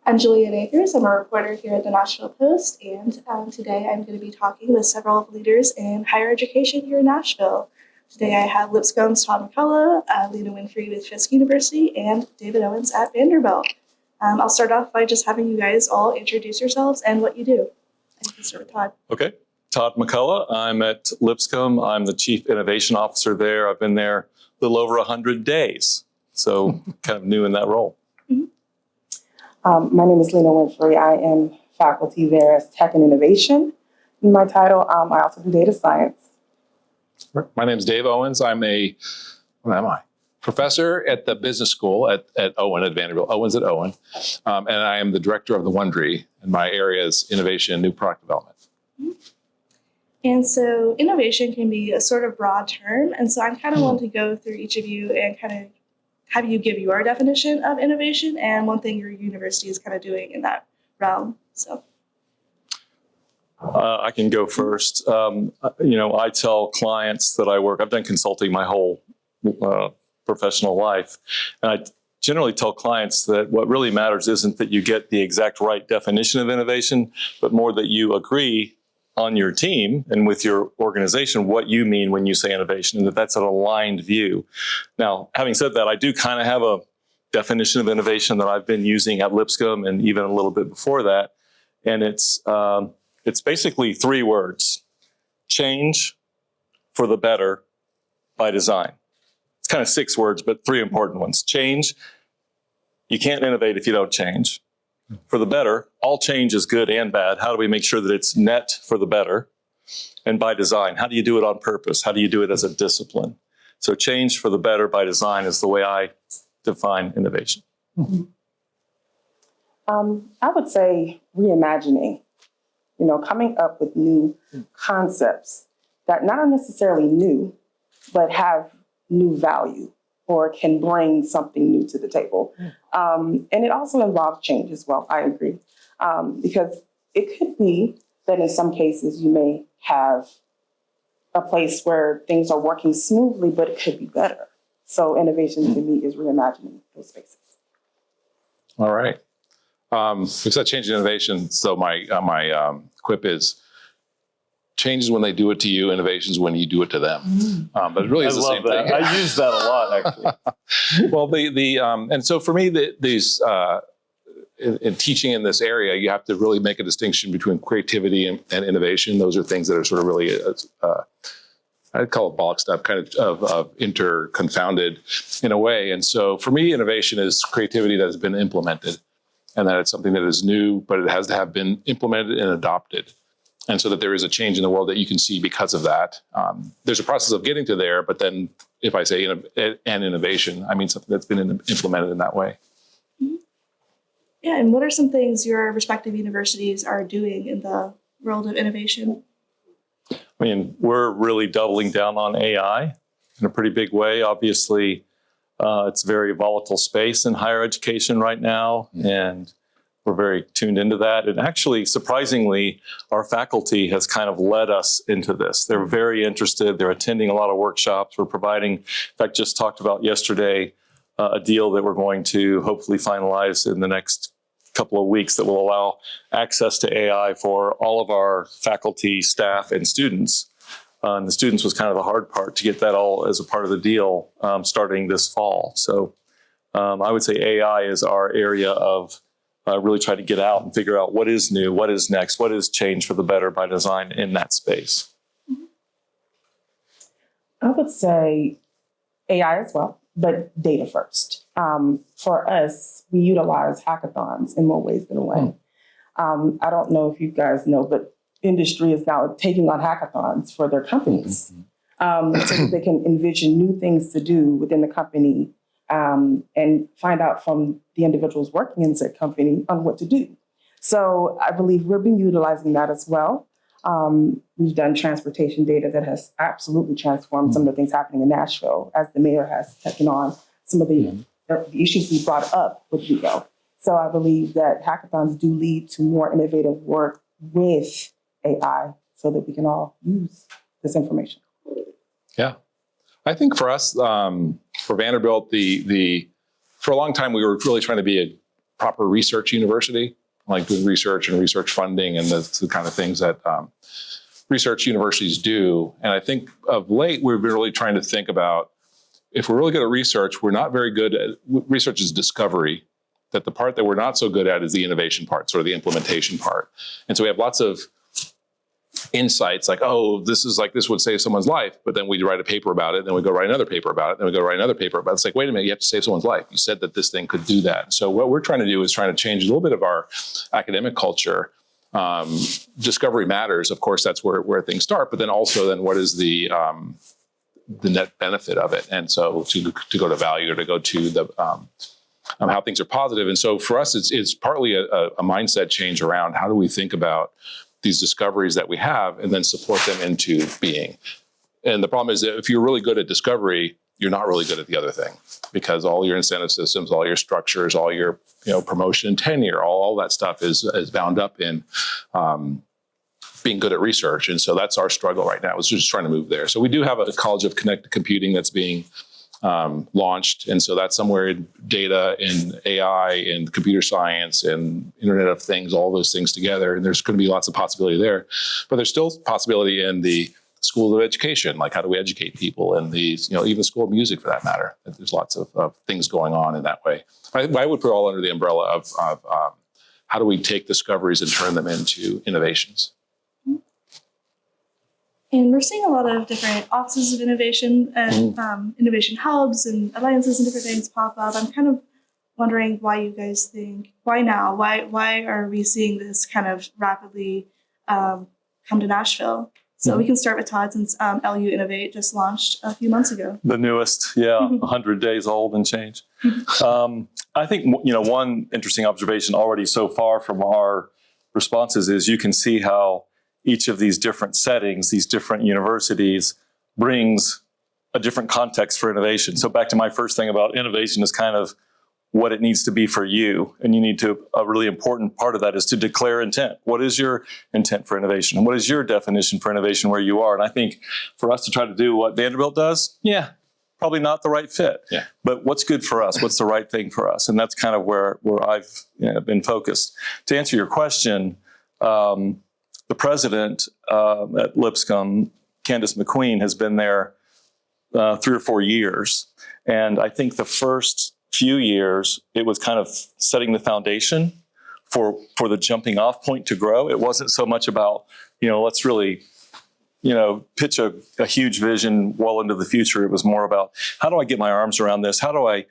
I'm Julianne Akers. I'm a reporter here at the Nashville Post, and today I'm going to be talking with several leaders in higher education here in Nashville. Today I have Lipscomb's Todd McCullough, Lena Winfree with Fisk University, and David Owens at Vanderbilt. I'll start off by just having you guys all introduce yourselves and what you do. I can start with Todd. Okay. Todd McCullough. I'm at Lipscomb. I'm the Chief Innovation Officer there. I've been there a little over 100 days, so kind of new in that role. My name is Lena Winfree. I am faculty there as Tech and Innovation. In my title, I also do data science. My name is Dave Owens. I'm professor at the business school at Owen at Vanderbilt, Owens at Owen. And I am the director of the Wond'ry, and my area is innovation and new product development. And so innovation can be a sort of broad term, and so I kind of want to go through each of you and kind of have you give your definition of innovation and one thing your university is kind of doing in that realm. So I can go first. I tell clients that I've done consulting my whole professional life, and I generally tell clients that what really matters isn't that you get the exact right definition of innovation, but more that you agree on your team and with your organization what you mean when you say innovation, and that's an aligned view. Now, having said that, I do kind of have a definition of innovation that I've been using at Lipscomb and even a little bit before that, and it's basically three words: change for the better by design. It's kind of six words, but three important ones. Change. You can't innovate if you don't change. For the better, all change is good and bad. How do we make sure that it's net for the better? And by design, how do you do it on purpose? How do you do it as a discipline? So change for the better by design is the way I define innovation. I would say reimagining, coming up with new concepts that not are necessarily new, but have new value or can bring something new to the table. And it also involves change as well, I agree. Because it could be that in some cases you may have a place where things are working smoothly, but it could be better. So innovation to me is reimagining those spaces. All right. We said change and innovation, so my quip is change is when they do it to you, innovation is when you do it to them. But it really is the same thing. I use that a lot, actually. Well, and so for me, these in teaching in this area, you have to really make a distinction between creativity and innovation. Those are things that are sort of really, I'd call it boxed up, kind of inter-confounded in a way. And so for me, innovation is creativity that has been implemented, and that it's something that is new, but it has to have been implemented and adopted. And so that there is a change in the world that you can see because of that. There's a process of getting to there, but then if I say an innovation, I mean something that's been implemented in that way. Yeah, and what are some things your respective universities are doing in the world of innovation? I mean, we're really doubling down on AI in a pretty big way. Obviously, it's a very volatile space in higher education right now, and we're very tuned into that. And actually, surprisingly, our faculty has kind of led us into this. They're very interested. They're attending a lot of workshops. We're providing, in fact, just talked about yesterday, a deal that we're going to hopefully finalize in the next couple of weeks that will allow access to AI for all of our faculty, staff, and students. And the students was kind of the hard part to get that all as a part of the deal starting this fall. So I would say AI is our area of really try to get out and figure out what is new, what is next, what is change for the better by design in that space. I would say AI as well, but data first. For us, we utilize hackathons in more ways than one. I don't know if you guys know, but industry is now taking on hackathons for their companies so that they can envision new things to do within the company and find out from the individuals working in said company on what to do. So I believe we've been utilizing that as well. We've done transportation data that has absolutely transformed some of the things happening in Nashville, as the mayor has taken on some of the issues we brought up with Vigo. So I believe that hackathons do lead to more innovative work with AI so that we can all use this information. Yeah. I think for us, for Vanderbilt, for a long time, we were really trying to be proper research university, like doing research and research funding and the kind of things that research universities do. And I think of late, we've been really trying to think about, if we're really good at research, we're not very good at, research is discovery, that the part that we're not so good at is the innovation part, sort of the implementation part. And so we have lots of insights like, oh, this would save someone's life, but then we write a paper about it, then we go write another paper about it, then we go write another paper about it. It's like, wait a minute, you have to save someone's life. You said that this thing could do that. And so what we're trying to do is trying to change a little bit of our academic culture. Discovery matters, of course, that's where things start, but then also then what is the net benefit of it? And so to go to value or to go to the how things are positive. And so for us, it's partly a mindset change around how do we think about these discoveries that we have and then support them into being. And the problem is that if you're really good at discovery, you're not really good at the other thing, because all your incentive systems, all your structures, all your promotion and tenure, all that stuff is bound up in being good at research. And so that's our struggle right now, is just trying to move there. So we do have a College of Connected Computing that's being launched. And so that's somewhere in data and AI and computer science and Internet of Things, all those things together. And there's going to be lots of possibility there. But there's still possibility in the School of Education, like how do we educate people, and these, even School of Music for that matter. There's lots of things going on in that way. I would put it all under the umbrella of how do we take discoveries and turn them into innovations. And we're seeing a lot of different offices of innovation and innovation hubs and alliances and different things pop up. I'm kind of wondering why you guys think, why now? Why are we seeing this kind of rapidly come to Nashville? So we can start with Todd, since LU Innovate just launched a few months ago. The newest, 100 days old and change. I think, one interesting observation already so far from our responses is you can see how each of these different settings, these different universities, brings a different context for innovation. So back to my first thing about innovation is kind of what it needs to be for you. And you need to, a really important part of that is to declare intent. What is your intent for innovation? And what is your definition for innovation where you are? And I think for us to try to do what Vanderbilt does, probably not the right fit. Yeah. But what's good for us? What's the right thing for us? And that's kind of where I've been focused. To answer your question, the president at Lipscomb, Candace McQueen, has been there 3 or 4 years. And I think the first few years, it was kind of setting the foundation for the jumping off point to grow. It wasn't so much about, let's really, pitch a huge vision well into the future. It was more about, how do I get my arms around this? How do I,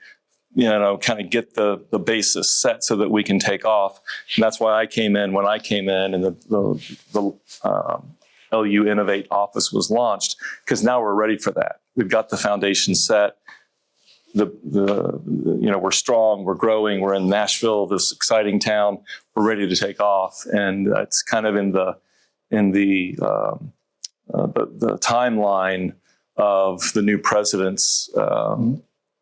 kind of get the basis set so that we can take off? And that's why I came in when I came in, and the LU Innovate office was launched, because now we're ready for that. We've got the foundation set. We're strong, we're growing, we're in Nashville, this exciting town. We're ready to take off, and it's kind of in the timeline of the new president's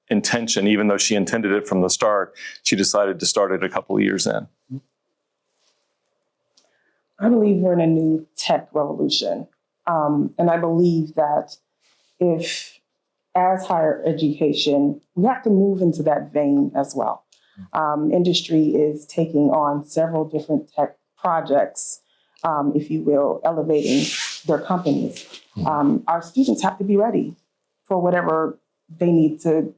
intention. Even though she intended it from the start, she decided to start it a couple of years in. I believe we're in a new tech revolution, and I believe that if, as higher education, we have to move into that vein as well. Industry is taking on several different tech projects, if you will, elevating their companies. Our students have to be ready for whatever they need to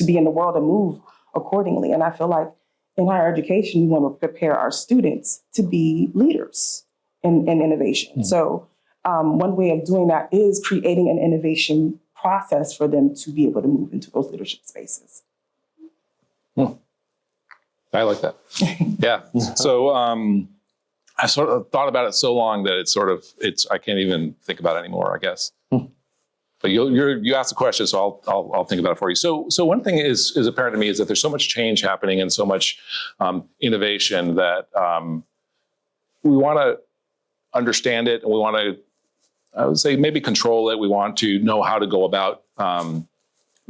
be in the world and move accordingly. And I feel like in higher education, we want to prepare our students to be leaders in innovation. So one way of doing that is creating an innovation process for them to be able to move into those leadership spaces. I like that. Yeah. So I sort of thought about it so long that I can't even think about it anymore, I guess. But you asked the question, so I'll think about it for you. So one thing is apparent to me is that there's so much change happening and so much innovation that we want to understand it, and we want to, I would say, maybe control it. We want to know how to go about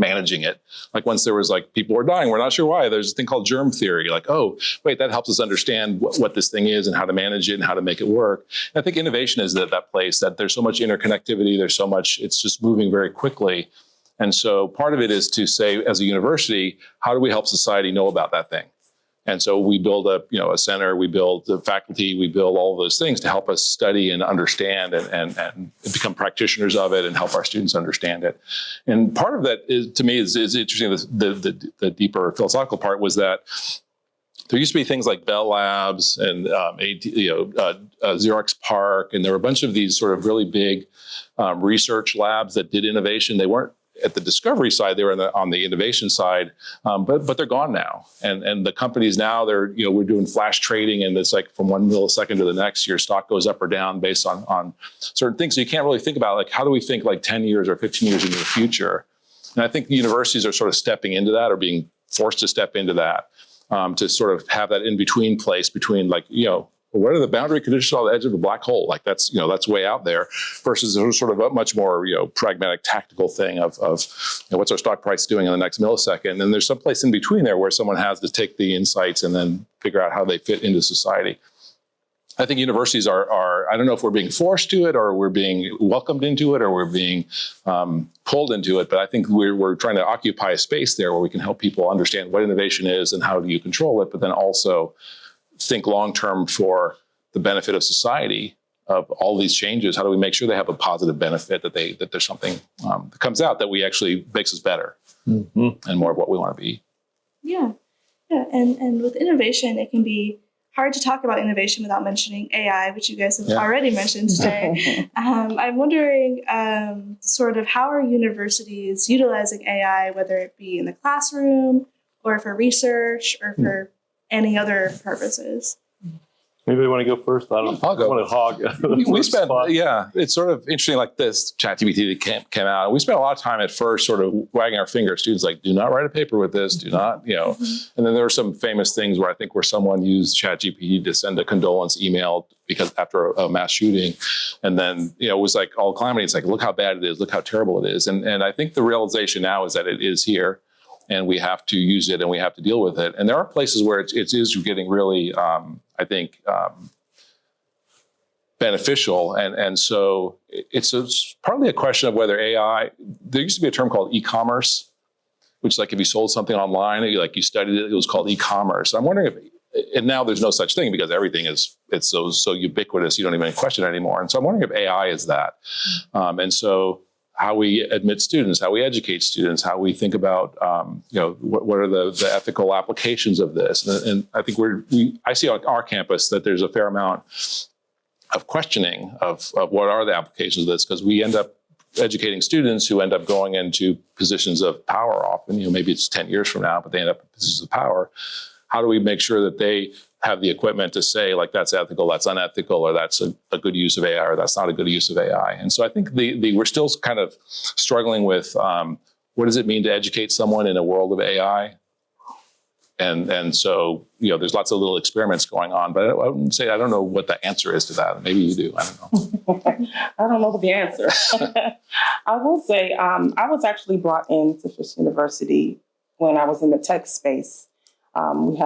managing it. Like once there was people were dying, we're not sure why. There's a thing called germ theory. Oh, wait, that helps us understand what this thing is and how to manage it and how to make it work. And I think innovation is that place that there's so much interconnectivity. There's so much, it's just moving very quickly. And so part of it is to say, as a university, how do we help society know about that thing? And so we build a center, we build the faculty, we build all of those things to help us study and understand and become practitioners of it and help our students understand it. And part of that is, to me, is interesting. The deeper philosophical part was that there used to be things like Bell Labs and Xerox PARC, and there were a bunch of these sort of really big research labs that did innovation. They weren't at the discovery side; they were on the innovation side, but they're gone now. And the companies now, we're doing flash trading, and it's like from 1 millisecond to the next, your stock goes up or down based on certain things. So you can't really think about like how do we think like 10 years or 15 years into the future. And I think the universities are sort of stepping into that, or being forced to step into that, to sort of have that in between place between like what are the boundary conditions on the edge of a black hole? Like that's way out there versus sort of a much more, pragmatic, tactical thing of what's our stock price doing in the next millisecond. And there's some place in between there where someone has to take the insights and then figure out how they fit into society. I think universities are I don't know if we're being forced to it or we're being welcomed into it or we're being pulled into it, but I think we're trying to occupy a space there where we can help people understand what innovation is and how do you control it, but then also think long-term for the benefit of society of all these changes. How do we make sure they have a positive benefit, that there's something that comes out that we actually makes us better and more of what we want to be. Yeah. And with innovation, it can be hard to talk about innovation without mentioning AI, which you guys have already mentioned today. I'm wondering sort of how are universities utilizing AI, whether it be in the classroom or for research or for any other purposes? Maybe you want to go first? I don't I'll go. want to hog. We spent, it's sort of interesting like this ChatGPT that came out. We spent a lot of time at first sort of wagging our finger at students like, do not write a paper with this, do not, And then there were some famous things where I think where someone used ChatGPT to send a condolence email because after a mass shooting. And then, it was like all calamity. It's like, look how bad it is, look how terrible it is. And I think the realization now is that it is here. And we have to use it and we have to deal with it. And there are places where it is getting really, I think, beneficial. And so it's partly a question of whether AI, there used to be a term called e-commerce, which is like if you sold something online, you studied it, it was called e-commerce. I'm wondering and now there's no such thing because everything it's so ubiquitous, you don't even question it anymore. And so I'm wondering if AI is that. And so how we admit students, how we educate students, how we think about, what are the ethical applications of this. And I think I see on our campus that there's a fair amount of questioning of what are the applications of this, because we end up educating students who end up going into positions of power often, maybe it's 10 years from now, but they end up in positions of power. How do we make sure that they have the equipment to say like that's ethical, that's unethical, or that's a good use of AI, or that's not a good use of AI? And so I think we're still kind of struggling with what does it mean to educate someone in a world of AI? And so there's lots of little experiments going on, but I wouldn't say I don't know what the answer is to that. Maybe you do. I don't know. I don't know the answer. I will say I was actually brought into Fisk University when I was in the tech space. I'm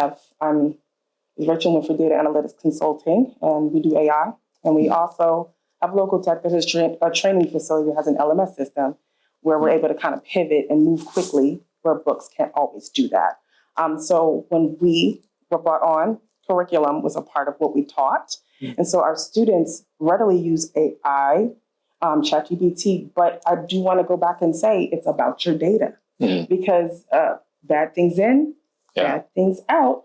virtual Winfree Data Analytics Consulting, and we do AI. And we also have local tech that is a training facility that has an LMS system where we're able to kind of pivot and move quickly where books can't always do that. So when we were brought on, curriculum was a part of what we taught. And so our students readily use AI, ChatGPT, but I do want to go back and say it's about your data because bad things in, bad things out.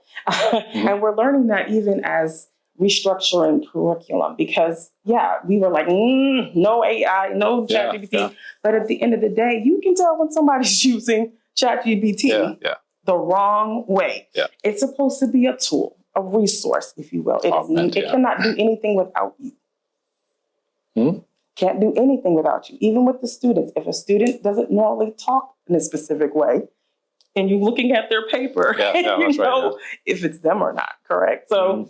And we're learning that even as restructuring curriculum because, we were like, no AI, no ChatGPT. But at the end of the day, you can tell when somebody's using ChatGPT the wrong way. It's supposed to be a tool, a resource, if you will. It cannot do anything without you. Can't do anything without you. Even with the students, if a student doesn't normally talk in a specific way, and you're looking at their paper, if it's them or not, correct? So,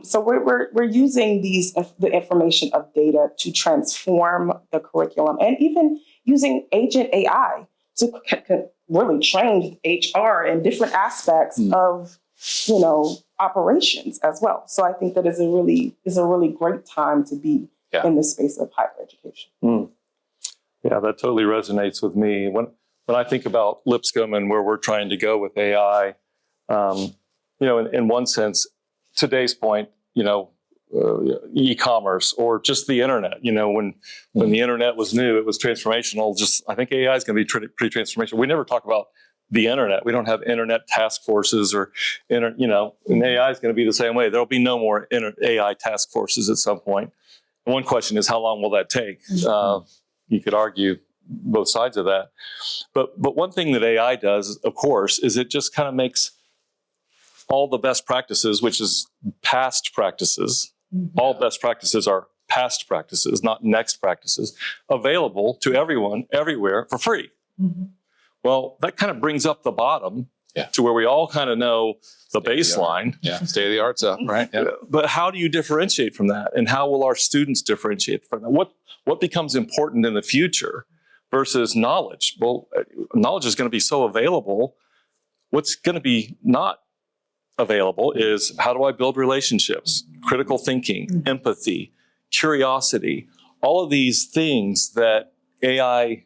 so we're using the information of data to transform the curriculum, and even using agent AI to really train HR in different aspects of operations as well. So I think that is a really great time to be in the space of higher education. Yeah, that totally resonates with me. When I think about Lipscomb and where we're trying to go with AI, in one sense, today's point, e-commerce or just the internet. When the internet was new, it was transformational. I think AI is going to be pretty transformational. We never talk about the internet. We don't have internet task forces and AI is going to be the same way. There'll be no more AI task forces at some point. And one question is, how long will that take? You could argue both sides of that. But one thing that AI does, of course, is it just kind of makes all the best practices, which is past practices, all best practices are past practices, not next practices, available to everyone, everywhere for free. Well, that kind of brings up the bottom to where we all kind of know the baseline. State of the art's up, right? Yeah. But how do you differentiate from that? And how will our students differentiate from that? What becomes important in the future versus knowledge? Well, knowledge is going to be so available. What's going to be not available is, how do I build relationships, critical thinking, empathy, curiosity, all of these things that AI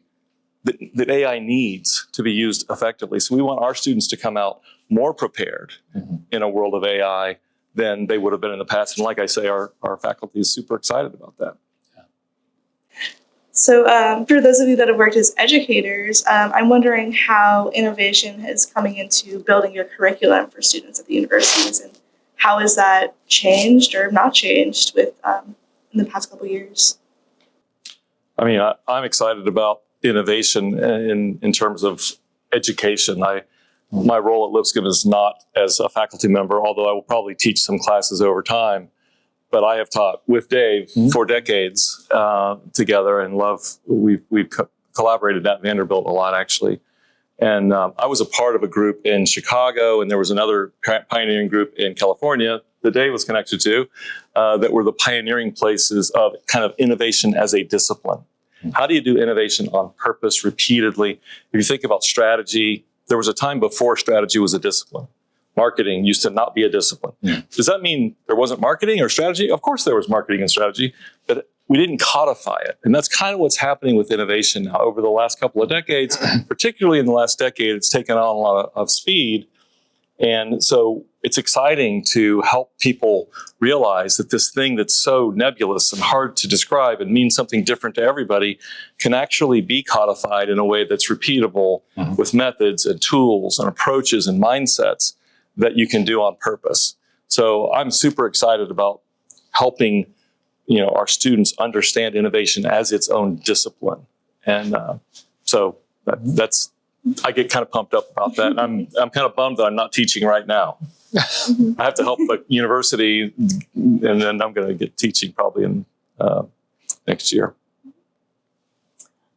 needs to be used effectively. So we want our students to come out more prepared in a world of AI than they would have been in the past. And like I say, our faculty is super excited about that. So for those of you that have worked as educators, I'm wondering how innovation is coming into building your curriculum for students at the universities, and how has that changed or not changed in the past couple of years? I mean, I'm excited about innovation in terms of education. My role at Lipscomb is not as a faculty member, although I will probably teach some classes over time. But I have taught with Dave for decades together, and we've collaborated at Vanderbilt a lot, actually. And I was a part of a group in Chicago, and there was another pioneering group in California that Dave was connected to, that were the pioneering places of kind of innovation as a discipline. How do you do innovation on purpose repeatedly? If you think about strategy, there was a time before strategy was a discipline. Marketing used to not be a discipline. Does that mean there wasn't marketing or strategy? Of course there was marketing and strategy, but we didn't codify it. And that's kind of what's happening with innovation now. Over the last couple of decades, particularly in the last decade, it's taken on a lot of speed. And so it's exciting to help people realize that this thing that's so nebulous and hard to describe and means something different to everybody can actually be codified in a way that's repeatable with methods and tools and approaches and mindsets that you can do on purpose. So I'm super excited about helping, our students understand innovation as its own discipline. And so that's, I get kind of pumped up about that. I'm kind of bummed that I'm not teaching right now. I have to help the university, and then I'm going to get teaching probably in next year.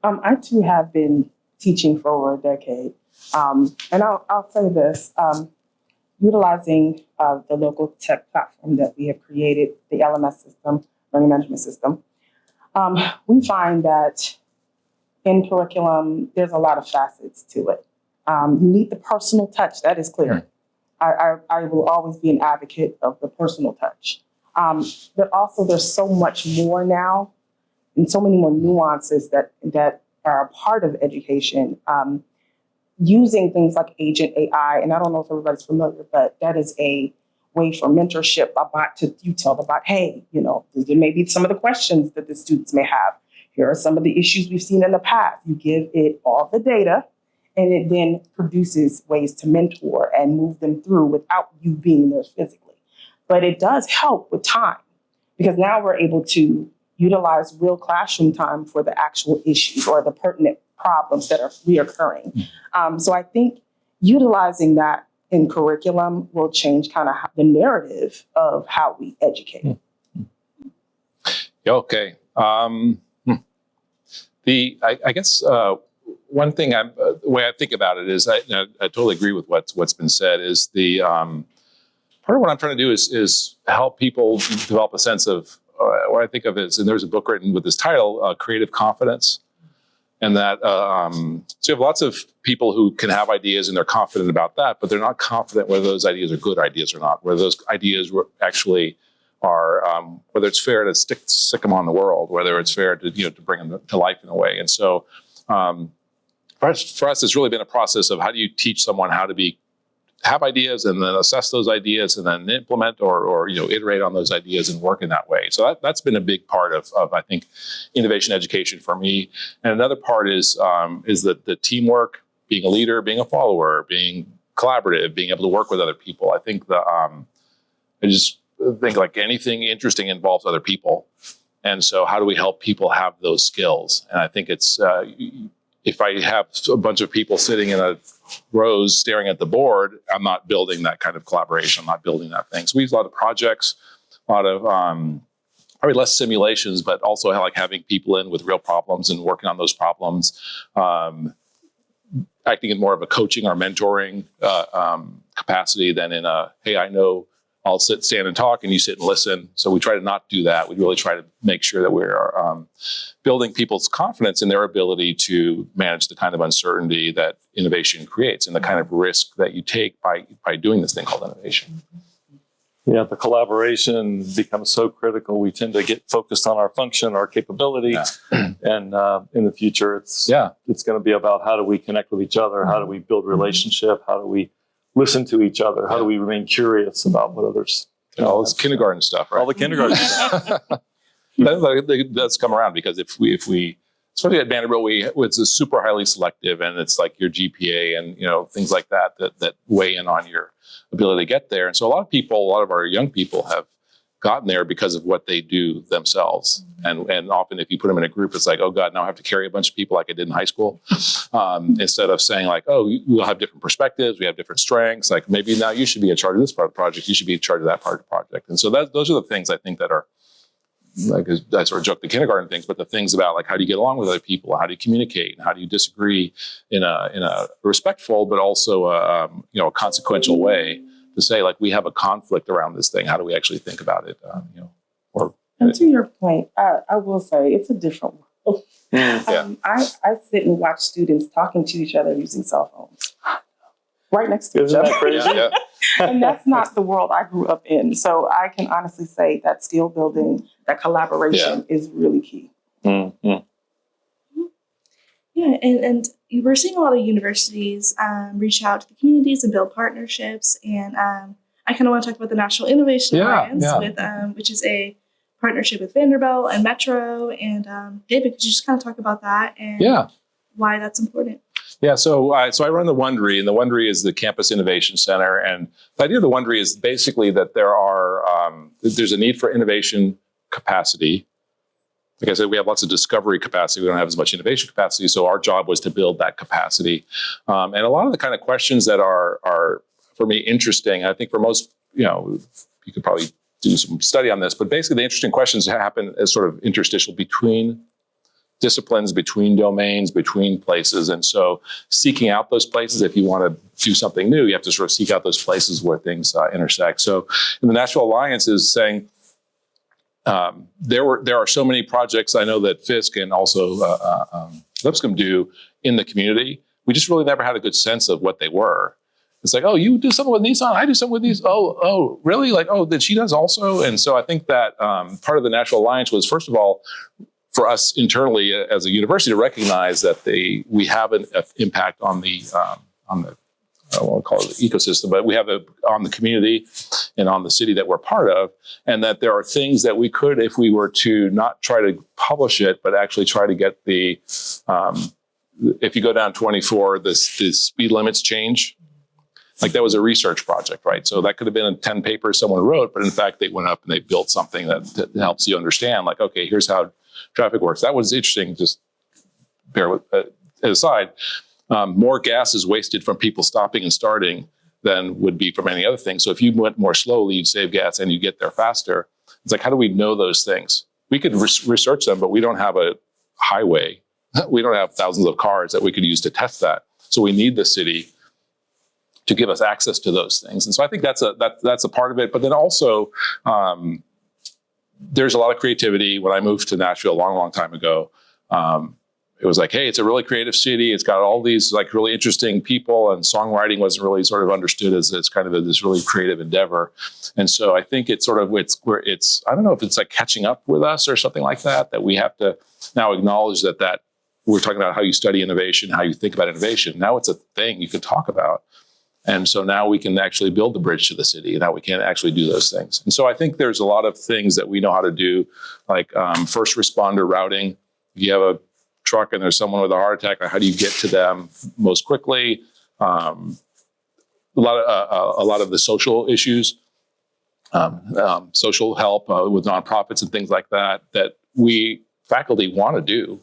I too have been teaching for over a decade. And I'll say this, utilizing the local tech platform that we have created, the LMS system, learning management system, we find that in curriculum, there's a lot of facets to it. You need the personal touch, that is clear. I will always be an advocate of the personal touch. But also there's so much more now and so many more nuances that are a part of education. Using things like Agent AI, and I don't know if everybody's familiar, but that is a way for mentorship, a bot you tell the bot, hey, there may be some of the questions that the students may have. Here are some of the issues we've seen in the past. You give it all the data, and it then produces ways to mentor and move them through without you being there physically. But it does help with time, because now we're able to utilize real classroom time for the actual issues or the pertinent problems that are reoccurring. So I think utilizing that in curriculum will change kind of the narrative of how we educate. Okay. I guess one thing the way I think about it is I totally agree with what's been said. Is the part of what I'm trying to do is help people develop a sense of what I think of as, and there's a book written with this title, Creative Confidence. And that, so you have lots of people who can have ideas and they're confident about that, but they're not confident whether those ideas are good ideas or not, whether those ideas actually are, whether it's fair to stick them on the world, whether it's fair to, to bring them to life in a way. And so for us, it's really been a process of how do you teach someone how to have ideas and then assess those ideas and then implement or iterate on those ideas and work in that way. So that's been a big part of I think innovation education for me. And another part is the teamwork, being a leader, being a follower, being collaborative, being able to work with other people. I think I just think like anything interesting involves other people. And so how do we help people have those skills? And I think it's, if I have a bunch of people sitting in a rows staring at the board, I'm not building that kind of collaboration. I'm not building that thing. So we use a lot of projects, a lot of probably less simulations, but also like having people in with real problems and working on those problems, acting in more of a coaching or mentoring capacity than in a, hey, I know I'll stand and talk and you sit and listen. So we try to not do that. We really try to make sure that we're building people's confidence in their ability to manage the kind of uncertainty that innovation creates and the kind of risk that you take by doing this thing called innovation. Yeah, the collaboration becomes so critical. We tend to get focused on our function, our capability. Yeah. And in the future, it's going to be about how do we connect with each other? How do we build relationship? How do we listen to each other? How do we remain curious about what others? All this kindergarten stuff, right? All the kindergarten stuff. That's come around because if we, especially at Vanderbilt, it's a super highly selective, and it's like your GPA and things like that weigh in on your ability to get there. And so a lot of our young people have gotten there because of what they do themselves. And often if you put them in a group, it's like, oh God, now I have to carry a bunch of people like I did in high school. Instead of saying like, oh, we'll have different perspectives, we have different strengths. Like maybe now you should be in charge of this part of the project. You should be in charge of that part of the project. And so those are the things I think that are, like I sort of joke the kindergarten things, but the things about like how do you get along with other people, how do you communicate, and how do you disagree in a respectful but also a consequential way to say like we have a conflict around this thing. How do we actually think about it? And to your point, I will say it's a different world. I sit and watch students talking to each other using cell phones right next to each Isn't other. that crazy? Yeah. And that's not the world I grew up in. So I can honestly say that skill building, that collaboration is really key. Mm-hmm. Yeah, and we're seeing a lot of universities reach out to the communities and build partnerships. And I kind of want to talk about the Nashville Innovation Alliance, with which is a partnership with Vanderbilt and Metro. And David, could you just kind of talk about that and why that's important? Yeah, so I run the Wond'ry, and the Wond'ry is the Campus Innovation Center. And the idea of the Wond'ry is basically that there's a need for innovation capacity. Like I said, we have lots of discovery capacity. We don't have as much innovation capacity. So our job was to build that capacity. And a lot of the kind of questions that are for me interesting, I think for most, you could probably do some study on this, but basically the interesting questions happen as sort of interstitial between disciplines, between domains, between places. And so seeking out those places, if you want to do something new, you have to sort of seek out those places where things intersect. So in the Nashville Alliance is saying, there are so many projects I know that Fisk and also Lipscomb do in the community. We just really never had a good sense of what they were. It's like, oh, you do something with Nissan, I do something with these. Oh, really? Like, oh, then she does also. And so I think that part of the Nashville Alliance was, first of all, for us internally as a university to recognize that we have an impact on the I don't want to call it the ecosystem, but we have on the community and on the city that we're part of, and that there are things that we could, if we were to not try to publish it, but actually try to get the, if you go down 24, the speed limits change. Like that was a research project, right? So that could have been 10 papers someone wrote, but in fact, they went up and they built something that helps you understand, like, okay, here's how traffic works. That was interesting. Just bear with aside. More gas is wasted from people stopping and starting than would be from any other thing. So if you went more slowly, you'd save gas and you get there faster. It's like, how do we know those things? We could research them, but we don't have a highway. We don't have thousands of cars that we could use to test that. So we need the city to give us access to those things. And so I think that's a part of it. But then also, there's a lot of creativity. When I moved to Nashville a long, long time ago, it was like, hey, it's a really creative city. It's got all these like really interesting people, and songwriting wasn't really sort of understood as kind of this really creative endeavor. And so I think it's I don't know if it's like catching up with us or something like that, that we have to now acknowledge that we're talking about how you study innovation, how you think about innovation. Now it's a thing you can talk about. And so now we can actually build the bridge to the city, and now we can actually do those things. And so I think there's a lot of things that we know how to do, like first responder routing. If you have a truck and there's someone with a heart attack, how do you get to them most quickly? A lot of the social issues, social help with nonprofits and things like that we faculty want to do.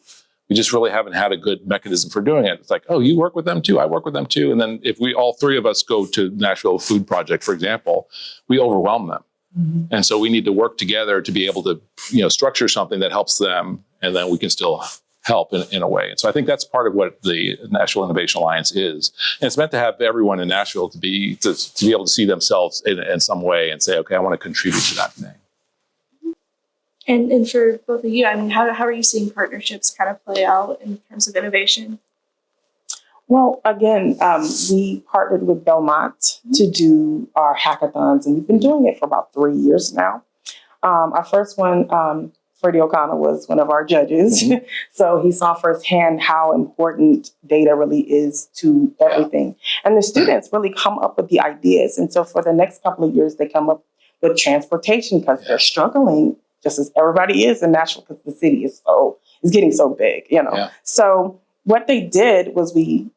We just really haven't had a good mechanism for doing it. It's like, oh, you work with them too, I work with them too. And then if we all three of us go to Nashville Food Project, for example, we overwhelm them. Mm-hmm. And so we need to work together to be able to, structure something that helps them, and then we can still help in a way. And so I think that's part of what the Nashville Innovation Alliance is. And it's meant to have everyone in Nashville to be able to see themselves in some way and say, okay, I want to contribute to that thing. And for both of you, I mean, how are you seeing partnerships kind of play out in terms of innovation? Well, again, we partnered with Belmont to do our hackathons, and we've been doing it for about 3 years now. Our first one, Freddie O'Connor was one of our judges. Mm-hmm. So he saw firsthand how important data really is to everything. Yeah. And the students really come up with the ideas. And so for the next couple of years, they come up with transportation because they're struggling, just as everybody is in Nashville, because the city is getting so big, Yeah. So what they did was we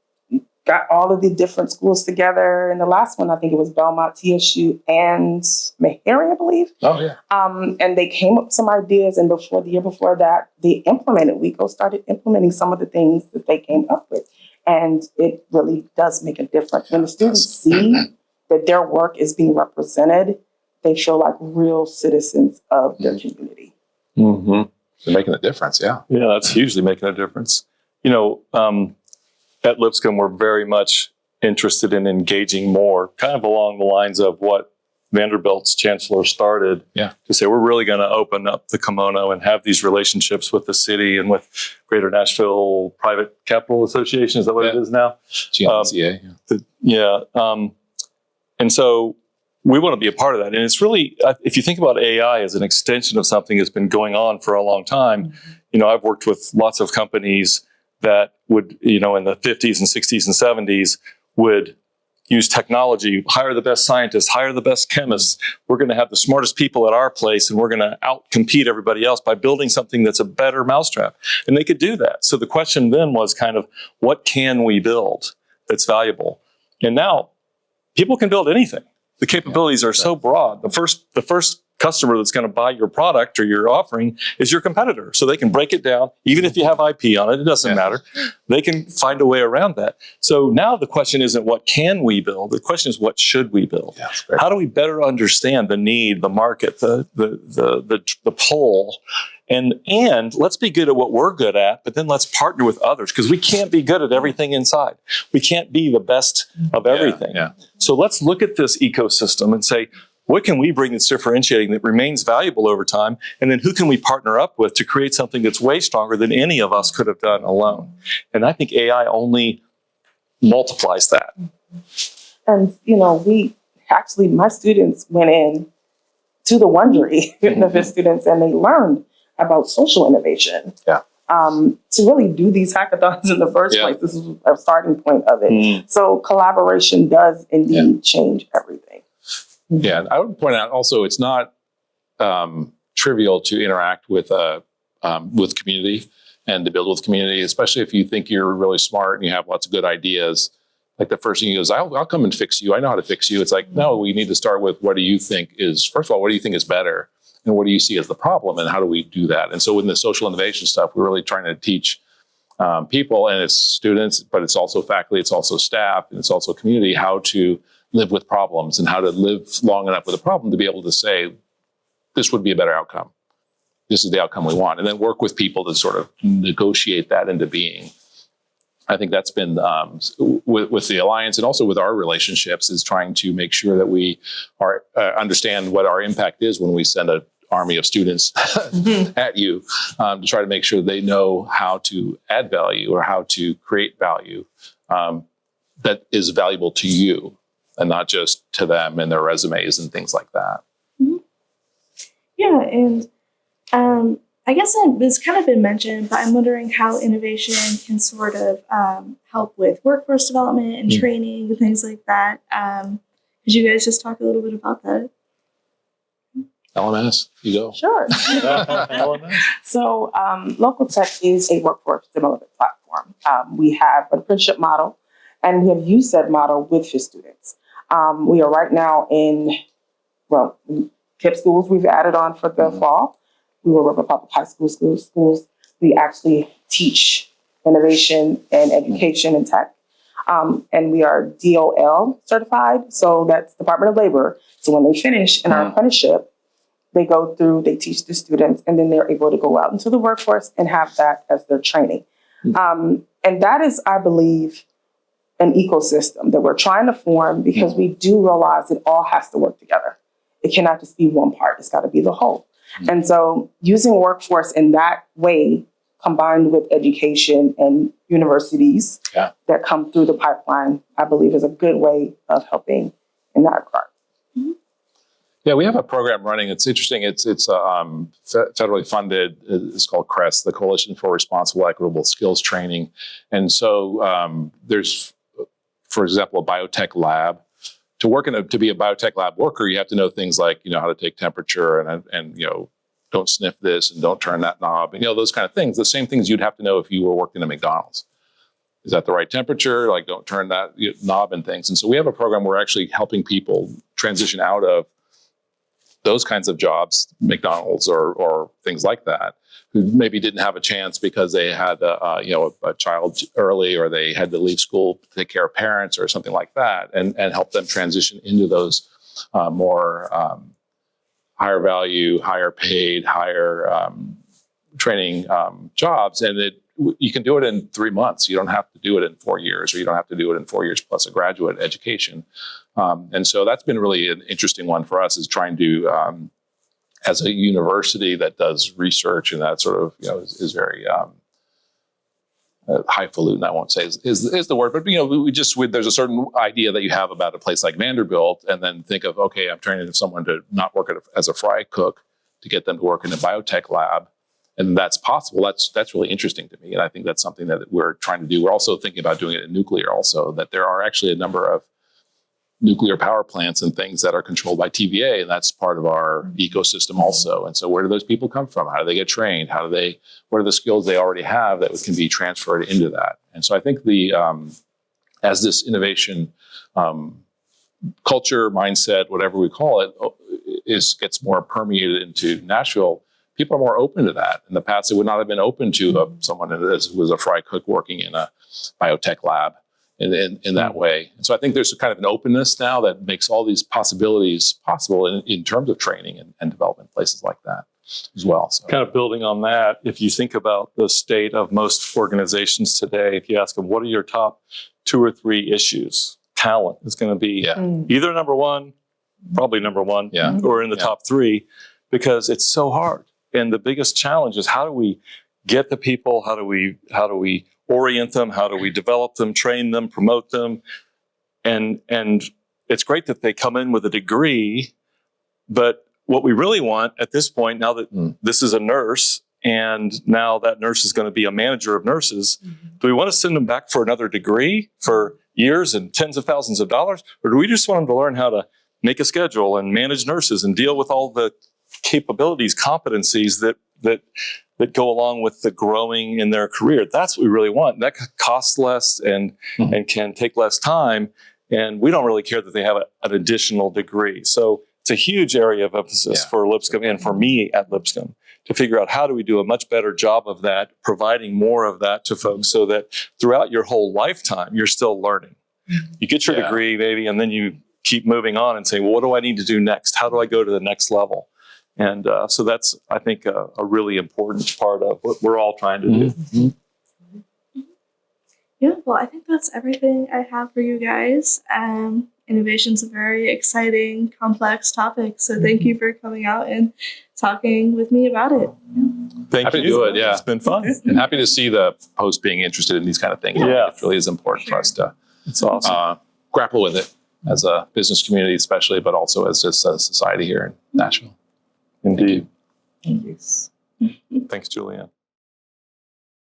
got all of the different schools together. And the last one, I think it was Belmont, TSU, and Meharry, I believe. Oh, yeah. And they came up with some ideas. And the year before that, they implemented. We started implementing some of the things that they came up with. And it really does make a difference. When the students see that their work is being represented, they feel like real citizens of their community. Mm-hmm. They're making a difference, yeah. Yeah, that's hugely making a difference. At Lipscomb, we're very much interested in engaging more, kind of along the lines of what Vanderbilt's chancellor started, to say we're really going to open up the kimono and have these relationships with the city and with Greater Nashville Private Capital Association. Is that what it is now? GNCA. And so we want to be a part of that. And it's really, if you think about AI as an extension of something that's been going on for a long time, I've worked with lots of companies that would, in the 50s and 60s and 70s would use technology, hire the best scientists, hire the best chemists. We're going to have the smartest people at our place, and we're going to outcompete everybody else by building something that's a better mousetrap. And they could do that. So the question then was kind of, what can we build that's valuable? And now people can build anything. The capabilities are so broad. The first customer that's going to buy your product or your offering is your competitor. So they can break it down. Even if you have IP on it, it doesn't matter. They can find a way around that. So now the question isn't what can we build? The question is what should we build? How do we better understand the need, the market, the pull? And let's be good at what we're good at, but then let's partner with others, because we can't be good at everything inside. We can't be the best of everything. So let's look at this ecosystem and say, what can we bring that's differentiating that remains valuable over time? And then who can we partner up with to create something that's way stronger than any of us could have done alone? And I think AI only multiplies that. And, my students went in to the Wond'ry Innovation Students, and they learned about social innovation. To really do these hackathons in the first place. This is a starting point of it. So collaboration does indeed change everything. Yeah, I would point out also it's not trivial to interact with community and to build with community, especially if you think you're really smart and you have lots of good ideas. Like the first thing he goes, I'll come and fix you. I know how to fix you. It's like, no, we need to start with what do you think is better? And what do you see as the problem? And how do we do that? And so in the social innovation stuff, we're really trying to teach people, and it's students, but it's also faculty, it's also staff, and it's also community, how to live with problems and how to live long enough with a problem to be able to say, this would be a better outcome. This is the outcome we want. And then work with people to sort of negotiate that into being. I think that's been with the Alliance and also with our relationships, is trying to make sure that we are understand what our impact is when we send an army of students at you, to try to make sure they know how to add value or how to create value that is valuable to you and not just to them and their resumes and things like that. Yeah, and I guess it's kind of been mentioned, but I'm wondering how innovation can sort of help with workforce development and training and things like that. Could you guys just talk a little bit about that? LMS, you go. Sure. So Local Tech is a workforce development platform. We have an apprenticeship model and we have USED model with Fisk students. We are right now in, KIPP schools we've added on for the fall. We will work with public high schools. We actually teach innovation and education and tech. And we are DOL certified. So that's Department of Labor. So when they finish in our apprenticeship, they go through, they teach the students, and then they're able to go out into the workforce and have that as their training. And that is, I believe, an ecosystem that we're trying to form because we do realize it all has to work together. It cannot just be one part. It's got to be the whole. And so using workforce in that way, combined with education and universities that come through the pipeline, I believe is a good way of helping in that regard. Yeah, we have a program running. It's interesting. It's federally funded. It's called CREST, the Coalition for Responsible Equitable Skills Training. And so there's, for example, a biotech lab. To be a biotech lab worker, you have to know things like, how to take temperature and don't sniff this and don't turn that knob and, those kind of things. The same things you'd have to know if you were working at McDonald's. Is that the right temperature? Like, don't turn that knob and things. And so we have a program where we're actually helping people transition out of those kinds of jobs, McDonald's or things like that, who maybe didn't have a chance because they had a child early or they had to leave school to take care of parents or something like that, and help them transition into those more higher value, higher paid, higher training jobs. And you can do it in 3 months. You don't have to do it in 4 years, or you don't have to do it in 4 years plus a graduate education. And so that's been really an interesting one for us, is trying to, as a university that does research and that sort of, is very highfalutin, I won't say is the word, but there's a certain idea that you have about a place like Vanderbilt, and then think of, okay, I'm training someone to not work as a fry cook to get them to work in a biotech lab. And that's possible. That's really interesting to me. And I think that's something that we're trying to do. We're also thinking about doing it in nuclear also, that there are actually a number of nuclear power plants and things that are controlled by TVA, and that's part of our ecosystem also. And so where do those people come from? How do they get trained? What are the skills they already have that can be transferred into that? And so I think as this innovation culture, mindset, whatever we call it, gets more permeated into Nashville, people are more open to that. In the past, it would not have been open to someone who was a fry cook working in a biotech lab in that way. And so I think there's a kind of an openness now that makes all these possibilities possible in terms of training and development, places like that as well. So, kind of building on that, if you think about the state of most organizations today, if you ask them, what are your top 2 or 3 issues? Talent is going to be either number one, probably number one, or in the top 3, because it's so hard. And the biggest challenge is, how do we get the people? How do we orient them? How do we develop them, train them, promote them? And it's great that they come in with a degree, but what we really want at this point, now that this is a nurse, and now that nurse is going to be a manager of nurses, do we want to send them back for another degree for years and tens of thousands of dollars? Or do we just want them to learn how to make a schedule and manage nurses and deal with all the capabilities, competencies that go along with the growing in their career? That's what we really want. That costs less and can take less time. And we don't really care that they have an additional degree. So it's a huge area of emphasis for Lipscomb and for me at Lipscomb to figure out, how do we do a much better job of that, providing more of that to folks so that throughout your whole lifetime, you're still learning. You get your degree, maybe, and then you keep moving on and saying, well, what do I need to do next? How do I go to the next level? And so that's, I think, a really important part of what we're all trying to do. Yeah, well, I think that's everything I have for you guys. Innovation's a very exciting, complex topic. So thank you for coming out and talking with me about it. Thank happy you. to do it, It's been fun. And happy to see the Post being interested in these kind of things. Yeah. It really is important for us to It's awesome. grapple with it as a business community especially, but also as just a society here in Nashville. Indeed. Thank you. Thanks, Julianne.